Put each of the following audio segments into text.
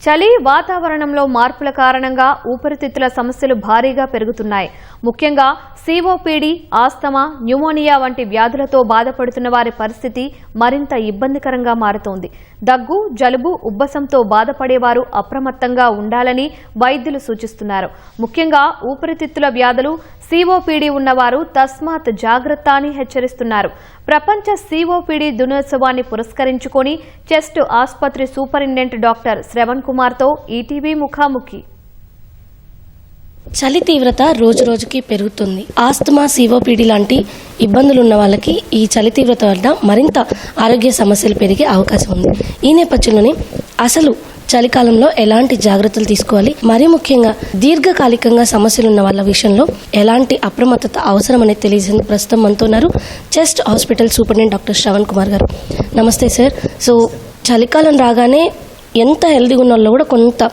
చలి వాతావరణంలో మార్పుల కారణంగా ఊపిరితిత్తుల సమస్యలు భారీగా పెరుగుతున్నాయి. ముఖ్యంగా సిఓపిడి, ఆస్తమా, న్యూమోనియా వంటి వ్యాధులతో బాధపడుతున్న వారి పరిస్థితి మరింత ఇబ్బందికరంగా మారుతోంది. దగ్గు, జలుబు, ఉబ్బసంతో బాధపడేవారు అప్రమత్తంగా ఉండాలని వైద్యులు సూచిస్తున్నారు. ముఖ్యంగా ఊపిరితిత్తుల వ్యాధులు, సిఓపిడి ఉన్నవారు తస్మాత్ జాగ్రత్త అని హెచ్చరిస్తున్నారు. ప్రపంచ సిఓపిడి దినోత్సవాన్ని పురస్కరించుకొని చెస్ట్ ఆసుపత్రి సూపరింటెండెంట్ డాక్టర్ శ్రవణ్ కుమార్తో ఈటీవీ ముఖాముఖి. చలి తీవ్రత రోజు రోజుకి పెరుగుతుంది. ఆస్తమా, సిఓపిడి లాంటి ఇబ్బందులు ఉన్న వాళ్ళకి ఈ చలి తీవ్రత వల్ల మరింత ఆరోగ్య సమస్యలు పెరిగే అవకాశం ఉంది. ఈ నేపథ్యంలోనే అసలు చలికాలంలో ఎలాంటి జాగ్రత్తలు తీసుకోవాలి, మరీ ముఖ్యంగా దీర్ఘకాలికంగా సమస్యలు ఉన్న వాళ్ళ విషయంలో ఎలాంటి అప్రమత్తత అవసరం అనేది తెలియజేసి ప్రస్తుతం మనతో ఉన్నారు chest hospital superintendent doctor Shravan Kumar గారు. నమస్తే సార్. సో చలికాలం రాగానే ఎంత హెల్దీగా ఉన్న వాళ్ళు కూడా కొంత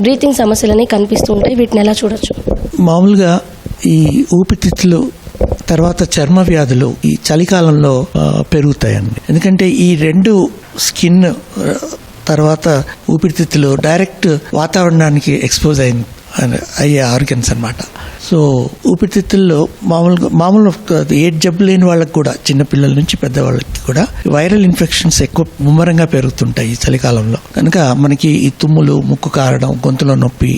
బ్రీతింగ్ సమస్యలని కనిపిస్తూ ఉంటాయి. వీటిని ఎలా చూడొచ్చు? మామూలుగా ఈ ఊపిరితిత్తులు తర్వాత చర్మ వ్యాధులు ఈ చలికాలంలో పెరుగుతాయండి. ఎందుకంటే ఈ రెండు స్కిన్ తర్వాత ఊపిరితిత్తులు డైరెక్ట్ వాతావరణానికి ఎక్స్పోజ్ అయ్యే ఆర్గన్స్ అన్నమాట. సో ఊపిరితిత్తుల్లో మామూలు ఏ జబ్బు లేని వాళ్ళకి కూడా, చిన్నపిల్లల నుంచి పెద్దవాళ్ళకి కూడా వైరల్ ఇన్ఫెక్షన్స్ ఎక్కువ ముమ్మరంగా పెరుగుతుంటాయి ఈ చలికాలంలో. కనుక మనకి ఈ తుమ్ములు, ముక్కు కారడం, గొంతులో నొప్పి,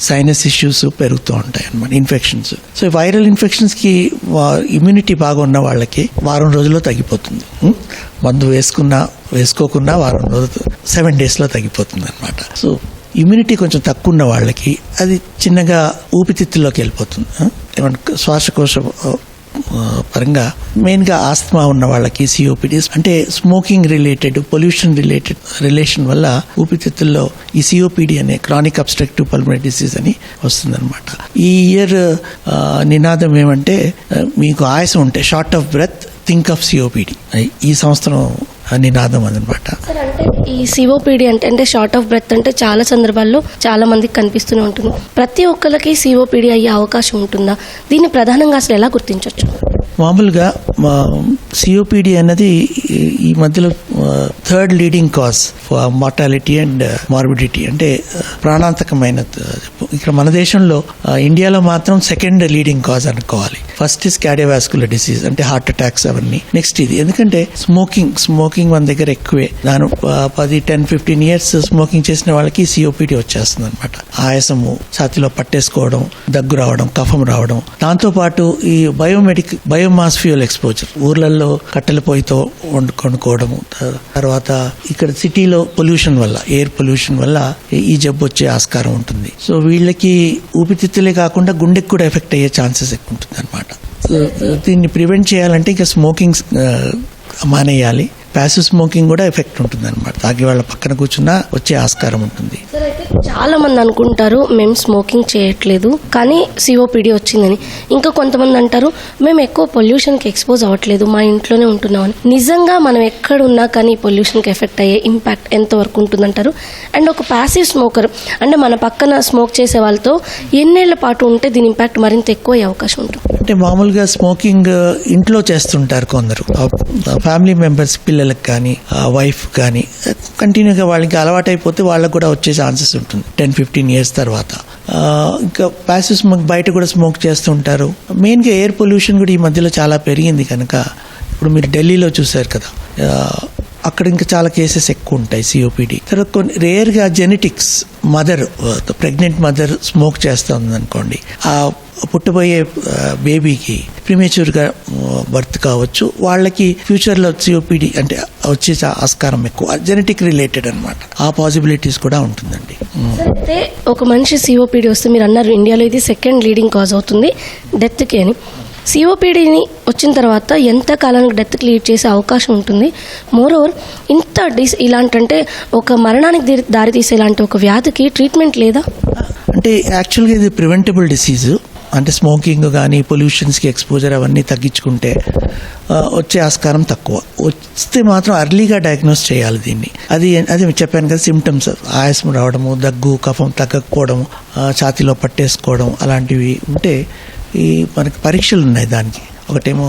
సైనస్ ఇష్యూస్ పెరుగుతూ ఉంటాయి అన్నమాట, ఇన్ఫెక్షన్స్. సో వైరల్ ఇన్ఫెక్షన్స్కి ఇమ్యూనిటీ బాగా ఉన్న వాళ్ళకి వారం రోజుల్లో తగ్గిపోతుంది. మందు వేసుకోకున్నా వారం రోజులు 7 daysలో తగ్గిపోతుంది అనమాట. సో ఇమ్యూనిటీ కొంచెం తక్కువ ఉన్న వాళ్ళకి అది చిన్నగా ఊపిరితిత్తుల్లోకి వెళ్ళిపోతుంది. ఏమన్నా శ్వాసకోశ పరంగా మెయిన్గా ఆస్తమా ఉన్న వాళ్ళకి, సిఓపిడి అంటే smoking related, pollution related relation వల్ల ఊపిరితిత్తుల్లో ఈ సిఓపిడి అనే క్రానిక్ అబ్స్ట్రక్టివ్ పల్మనరీ డిసీజ్ అని వస్తుందన్నమాట. ఈ ఇయర్ నినాదం ఏమంటే, మీకు ఆయాసం ఉంటే short of breath think of COPD. ఈ సంవత్సరం నినాదం అదనమాట. అంటే ఈ సిఓపిడి అంటే షార్ట్ ఆఫ్ బ్రెత్ అంటే చాలా సందర్భాల్లో చాలా మందికి కనిపిస్తూనే ఉంటుంది. ప్రతి ఒక్కరికి సిఓపిడి అయ్యే అవకాశం ఉంటుందా? దీన్ని ప్రధానంగా అసలు ఎలా గుర్తించవచ్చు? మామూలుగా సిఓపిడి అన్నది ఈ మధ్యలో 3rd leading cause for mortality and morbidity, అంటే ప్రాణాంతకమైన. ఇక్కడ మన దేశంలో ఇండియాలో మాత్రం 2nd లీడింగ్ కాజ్ అనుకోవాలి. ఫస్ట్ ఇస్ కార్డియోవాస్కులర్ డిసీజ్, అంటే హార్ట్ అటాక్స్ అవన్నీ. నెక్స్ట్ ఇది. ఎందుకంటే స్మోకింగ్ మన దగ్గర ఎక్కువే. దాని 10-15 years స్మోకింగ్ చేసిన వాళ్ళకి సిఓపిడి వచ్చేస్తుంది అనమాట. ఆయాసము, ఛాతీలో పట్టేసుకోవడం, దగ్గు రావడం, కఫం రావడం. దాంతోపాటు ఈ బయోమాస్ ఫ్యూయల్ ఎక్స్పోజర్, ఊర్లలో కట్టెల పొయ్యితో వండుకోవడము, తర్వాత ఇక్కడ సిటీలో పొల్యూషన్ వల్ల, ఎయిర్ పొల్యూషన్ వల్ల ఈ జబ్బు వచ్చే ఆస్కారం ఉంటుంది. సో వీళ్ళకి ఊపిరితిత్తులే కాకుండా గుండెకి కూడా ఎఫెక్ట్ అయ్యే ఛాన్సెస్ ఎక్కువ ఉంటుంది అనమాట. దీన్ని ప్రివెంట్ చేయాలంటే ఇంకా స్మోకింగ్ మానేయాలి. ప్యాసివ్ స్మోకింగ్ కూడా ఎఫెక్ట్ ఉంటుంది అనమాట. తాగి వాళ్ళ పక్కన కూర్చున్నా వచ్చే ఆస్కారం ఉంటుంది. చాలా మంది అనుకుంటారు మేము స్మోకింగ్ చేయట్లేదు కానీ సిఓపిడి వచ్చిందని. ఇంకా కొంతమంది అంటారు మేము ఎక్కువ పొల్యూషన్కి ఎక్స్పోజ్ అవ్వట్లేదు, మా ఇంట్లోనే ఉంటున్నామని. నిజంగా మనం ఎక్కడున్నా కానీ పొల్యూషన్కి ఎఫెక్ట్ అయ్యే ఇంపాక్ట్ ఎంతవరకు ఉంటుందంటారు? అండ్ ఒక ప్యాసివ్ స్మోకర్ అంటే మన పక్కన స్మోక్ చేసే వాళ్ళతో ఎన్నేళ్ల పాటు ఉంటే దీని ఇంపాక్ట్ మరింత ఎక్కువ అయ్యే అవకాశం ఉంటుంది? అంటే మామూలుగా స్మోకింగ్ ఇంట్లో చేస్తుంటారు కొందరు, ఫ్యామిలీ మెంబర్స్, పిల్లలకు కానీ వైఫ్ కానీ కంటిన్యూగా వాళ్ళకి అలవాటైపోతే వాళ్ళకు కూడా వచ్చే ఛాన్సెస్ ఉంటుంది 10-15 years తర్వాత. ఇంకా ప్యాసివ్ స్మోక్ బయట కూడా స్మోక్ చేస్తుంటారు. మెయిన్గా ఎయిర్ పొల్యూషన్ కూడా ఈ మధ్యలో చాలా పెరిగింది కనుక ఇప్పుడు మీరు ఢిల్లీలో చూసారు కదా, అక్కడ ఇంకా చాలా కేసెస్ ఎక్కువ ఉంటాయి సిఓపిడి. తర్వాత కొన్ని రేర్గా జెనెటిక్స్, ప్రెగ్నెంట్ మదర్ స్మోక్ చేస్తుంది అనుకోండి, ఆ పుట్టబోయే బేబీకి ప్రీమేచ్యూర్గా బర్త్ కావచ్చు, వాళ్ళకి ఫ్యూచర్లో సిఓపిడి అంటే వచ్చే ఆస్కారం ఎక్కువ, జెనెటిక్ రిలేటెడ్ అనమాట. ఆ పాసిబిలిటీస్ కూడా ఉంటుందండి. అయితే ఒక మనిషి సిఓపిడి వస్తే మీరు అన్నారు ఇండియాలో ఇది 2nd లీడింగ్ కాజ్ అవుతుంది డెత్కి అని. సిఓపిడిని వచ్చిన తర్వాత ఎంత కాలానికి డెత్కి లీడ్ చేసే అవకాశం ఉంటుంది? మోరోవర్ ఇలాంటి ఒక మరణానికి దారితీసే ఇలాంటి ఒక వ్యాధికి ట్రీట్మెంట్ లేదా? అంటే యాక్చువల్గా ఇది ప్రివెంటబుల్ డిసీజ్. అంటే స్మోకింగ్ కానీ పొల్యూషన్స్కి ఎక్స్పోజర్ అవన్నీ తగ్గించుకుంటే వచ్చే ఆస్కారం తక్కువ. వస్తే మాత్రం అర్లీగా డయాగ్నోస్ చేయాలి దీన్ని. అది చెప్పాను కదా, సిమ్టమ్స్ ఆయాసం రావడము, దగ్గు, కఫం తగ్గకపోవడము, ఛాతీలో పట్టేసుకోవడం అలాంటివి ఉంటే ఈ మనకి పరీక్షలు ఉన్నాయి దానికి. ఒకటేమో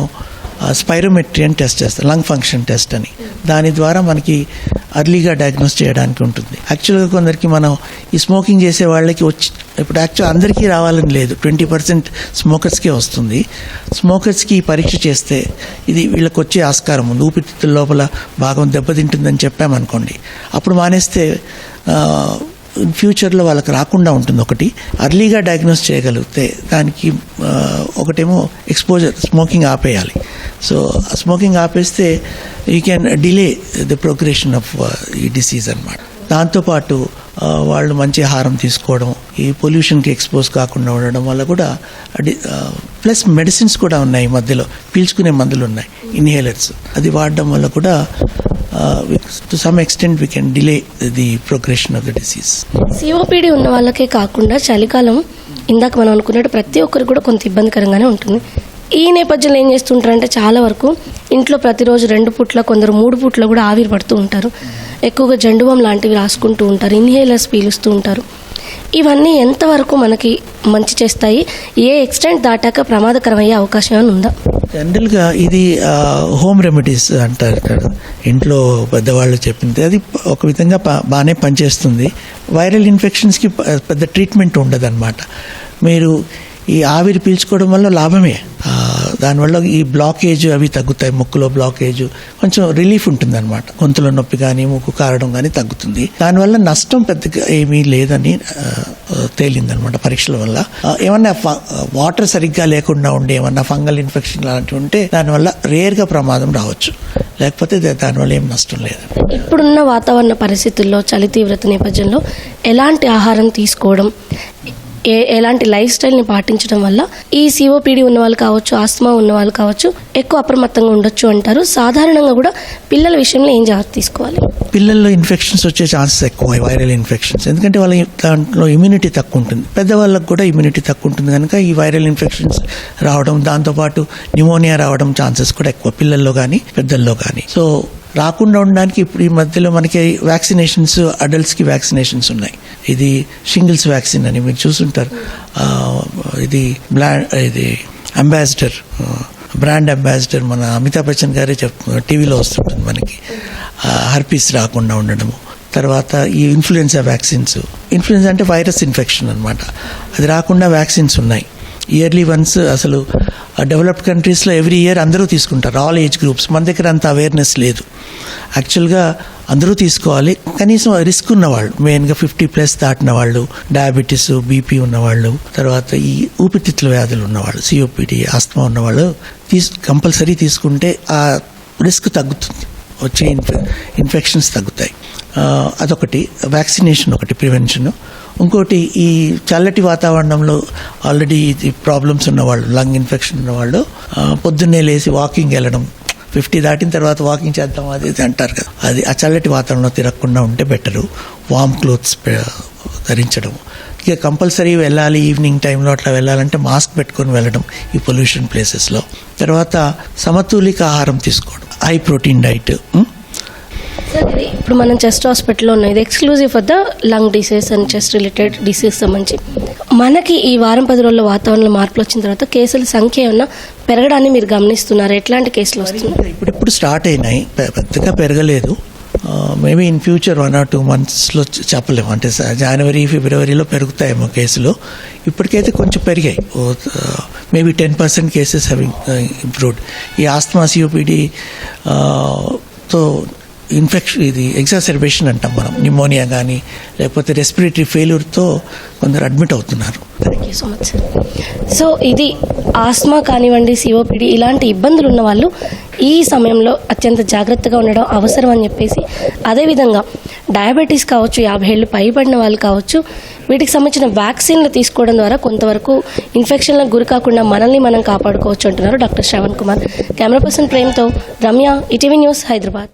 స్పైరోమెట్రీ అని టెస్ట్ చేస్తారు, లంగ్ ఫంక్షన్ టెస్ట్ అని. దాని ద్వారా మనకి అర్లీగా డయాగ్నోస్ చేయడానికి ఉంటుంది. యాక్చువల్గా కొందరికి మనం ఈ స్మోకింగ్ చేసే వాళ్ళకి వచ్చి ఇప్పుడు యాక్చువల్ అందరికీ రావాలని లేదు, 20% స్మోకర్స్కే వస్తుంది. స్మోకర్స్కి పరీక్ష చేస్తే ఇది వీళ్ళకి వచ్చే ఆస్కారం ఉంది. ఊపిరితిత్తుల లోపల భాగం దెబ్బతింటుందని చెప్పామనుకోండి, అప్పుడు మానేస్తే ఫ్యూచర్లో వాళ్ళకి రాకుండా ఉంటుంది. ఒకటి అర్లీగా డయాగ్నోస్ చేయగలిగితే దానికి ఒకటేమో ఎక్స్పోజర్, స్మోకింగ్ ఆపేయాలి. సో స్మోకింగ్ ఆపేస్తే you can delay the progression of ఈ డిసీజ్ అన్నమాట. దాంతోపాటు వాళ్ళు మంచి ఆహారం తీసుకోవడం, ఈ పొల్యూషన్కి ఎక్స్పోజ్ కాకుండా ఉండడం వల్ల కూడా ప్లస్ మెడిసిన్స్ కూడా ఉన్నాయి, మధ్యలో పీల్చుకునే మందులు ఉన్నాయి, ఇన్హేలర్స్. అది వాడడం వల్ల కూడా to some extent we can delay the progression of the disease. COPD ఉన్న వాళ్ళకే కాకుండా చలికాలం ఇందాక మనం అనుకున్నట్టు ప్రతి ఒక్కరికి కూడా కొంత ఇబ్బందికరంగానే ఉంటుంది. ఈ నేపథ్యంలో ఏం చేస్తుంటారంటే చాలా వరకు ఇంట్లో ప్రతిరోజు 2 పూట్ల, కొందరు 3 పూట్ల కూడా ఆవిరి పడుతూ ఉంటారు. ఎక్కువగా జండుబాం లాంటివి రాసుకుంటూ ఉంటారు, ఇన్హేలర్స్ పీలుస్తూ ఉంటారు. ఇవన్నీ ఎంతవరకు మనకి మంచి చేస్తాయి, ఏ ఎక్స్టెంట్ దాటాక ప్రమాదకరమయ్యే అవకాశం ఏమైనా ఉందా? జనరల్గా ఇది హోమ్ రెమెడీస్ అంటారు కదా, ఇంట్లో పెద్దవాళ్ళు చెప్పింది. అది ఒక విధంగా బాగానే పనిచేస్తుంది. వైరల్ ఇన్ఫెక్షన్స్కి పెద్ద ట్రీట్మెంట్ ఉండదు అనమాట. మీరు ఈ ఆవిరి పీల్చుకోవడం వల్ల లాభమే, దానివల్ల ఈ బ్లాకేజ్ అవి తగ్గుతాయి. ముక్కులో బ్లాకేజ్ కొంచెం రిలీఫ్ ఉంటుంది అనమాట. గొంతులో నొప్పి కానీ ముక్కు కారడం కానీ తగ్గుతుంది. దానివల్ల నష్టం పెద్దగా ఏమీ లేదని తేలిందనమాట పరీక్షల వల్ల. ఏమన్నా వాటర్ సరిగ్గా లేకుండా ఉండే ఏమన్నా ఫంగల్ ఇన్ఫెక్షన్ లాంటివి ఉంటే దానివల్ల రేర్గా ప్రమాదం రావచ్చు, లేకపోతే దానివల్ల ఏం నష్టం లేదు. ఇప్పుడున్న వాతావరణ పరిస్థితుల్లో, చలి తీవ్రత నేపథ్యంలో ఎలాంటి ఆహారం తీసుకోవడం, ఎలాంటి లైఫ్ స్టైల్ని పాటించడం వల్ల ఈ సిఓపిడి ఉన్న వాళ్ళు కావచ్చు, ఆస్తమా ఉన్న వాళ్ళు కావచ్చు ఎక్కువ అప్రమత్తంగా ఉండొచ్చు అంటారు. సాధారణంగా కూడా పిల్లల విషయంలో ఏం జాగ్రత్త తీసుకోవాలి? పిల్లల్లో ఇన్ఫెక్షన్స్ వచ్చే ఛాన్సెస్ ఎక్కువ, వైరల్ ఇన్ఫెక్షన్స్. ఎందుకంటే వాళ్ళ దాంట్లో ఇమ్యూనిటీ తక్కువ ఉంటుంది. పెద్దవాళ్ళకు కూడా ఇమ్యూనిటీ తక్కువ ఉంటుంది కనుక ఈ వైరల్ ఇన్ఫెక్షన్స్ రావడం, దాంతోపాటు న్యూమోనియా రావడం ఛాన్సెస్ కూడా ఎక్కువ పిల్లల్లో కానీ పెద్దల్లో కానీ. సో రాకుండా ఉండడానికి ఇప్పుడు ఈ మధ్యలో మనకి వ్యాక్సినేషన్స్, అడల్ట్స్కి వ్యాక్సినేషన్స్ ఉన్నాయి. ఇది షింగిల్స్ వ్యాక్సిన్ అని మీరు చూసుంటారు. ఇది అంబాసిడర్, బ్రాండ్ అంబాసిడర్ మన అమితాబ్ బచ్చన్ గారే చెప్తున్నారు, టీవీలో వస్తుంటుంది మనకి. హర్పీస్ రాకుండా ఉండడము. తర్వాత ఈ ఇన్ఫ్లుయెన్జా వ్యాక్సిన్స్. ఇన్ఫ్లుయెన్జా అంటే వైరస్ ఇన్ఫెక్షన్ అనమాట. అది రాకుండా వ్యాక్సిన్స్ ఉన్నాయి. Yearly once. అసలు డెవలప్డ్ కంట్రీస్లో ఎవ్రీ ఇయర్ అందరూ తీసుకుంటారు, ఆల్ ఏజ్ గ్రూప్స్. మన దగ్గర అంత అవేర్నెస్ లేదు. యాక్చువల్గా అందరూ తీసుకోవాలి. కనీసం రిస్క్ ఉన్నవాళ్ళు, మెయిన్గా 50+ దాటిన వాళ్ళు, డయాబెటీస్, బీపీ ఉన్నవాళ్ళు, తర్వాత ఈ ఊపిరితిత్తుల వ్యాధులు ఉన్నవాళ్ళు, సిఓపిడి, ఆస్తమా ఉన్నవాళ్ళు కంపల్సరీ తీసుకుంటే ఆ రిస్క్ తగ్గుతుంది, వచ్చే ఇన్ఫెక్షన్స్ తగ్గుతాయి. అదొకటి. వ్యాక్సినేషన్ ఒకటి ప్రివెన్షన్. ఇంకోటి ఈ చల్లటి వాతావరణంలో ఆల్రెడీ ప్రాబ్లమ్స్ ఉన్నవాళ్ళు, లంగ్ ఇన్ఫెక్షన్ ఉన్నవాళ్ళు పొద్దున్నే లేచి వాకింగ్ వెళ్ళడం, 50 దాటిన తర్వాత వాకింగ్ చేద్దాం అది అంటారు కదా, అది ఆ చల్లటి వాతావరణంలో తిరగకుండా ఉంటే బెటరు. వామ్ క్లోత్స్ ధరించడం. ఇక కంపల్సరీ వెళ్ళాలి, ఈవినింగ్ టైంలో అట్లా వెళ్ళాలంటే మాస్క్ పెట్టుకొని వెళ్ళడం ఈ పొల్యూషన్ ప్లేసెస్లో. తర్వాత సమతులిక ఆహారం తీసుకోవడం, హై ప్రోటీన్ డైట్. ఇప్పుడు మనం చెస్ట్ హాస్పిటల్లో ఉన్నాం, ఇది exclusive for the lung disease and chest related disease సంబంధించి. మనకి ఈ వారం 10 రోజుల వాతావరణంలో మార్పులు వచ్చిన తర్వాత కేసుల సంఖ్య ఏమన్నా పెరగడాన్ని మీరు గమనిస్తున్నారు? ఎట్లాంటి కేసులు వస్తున్నాయి? ఇప్పుడు స్టార్ట్ అయినాయి, పెద్దగా పెరగలేదు. మేబీ ఇన్ ఫ్యూచర్ 1 or 2 monthsలో చెప్పలేము. అంటే జనవరి, ఫిబ్రవరిలో పెరుగుతాయేమో కేసులు. ఇప్పటికైతే కొంచెం పెరిగాయి. Maybe 10% cases have improved. ఈ ఆస్తమా, సిఓపిడి తో ఇన్ఫెక్షన్, ఇది ఎగ్జాసర్బేషన్ అంటాం మనం, న్యూమోనియా కానీ లేకపోతే రెస్పిరేటరీ ఫెయిల్యూర్తో కొందరు అడ్మిట్ అవుతున్నారు. Thank you so much sir. So ఇది ఆస్మా కానివ్వండి, సిఓపిడి ఇలాంటి ఇబ్బందులు ఉన్న వాళ్ళు ఈ సమయంలో అత్యంత జాగ్రత్తగా ఉండడం అవసరం అని చెప్పేసి, అదేవిధంగా డయాబెటీస్ కావచ్చు, 50 ఏళ్ళు పైబడిన వాళ్ళు కావచ్చు, వీటికి సంబంధించిన వ్యాక్సిన్లు తీసుకోవడం ద్వారా కొంతవరకు ఇన్ఫెక్షన్లకు గురి కాకుండా మనల్ని మనం కాపాడుకోవచ్చు అంటున్నారు doctor Shravan Kumar. Camera person ప్రేమ్తో రమ్య, ఈటీవీ న్యూస్, హైదరాబాద్.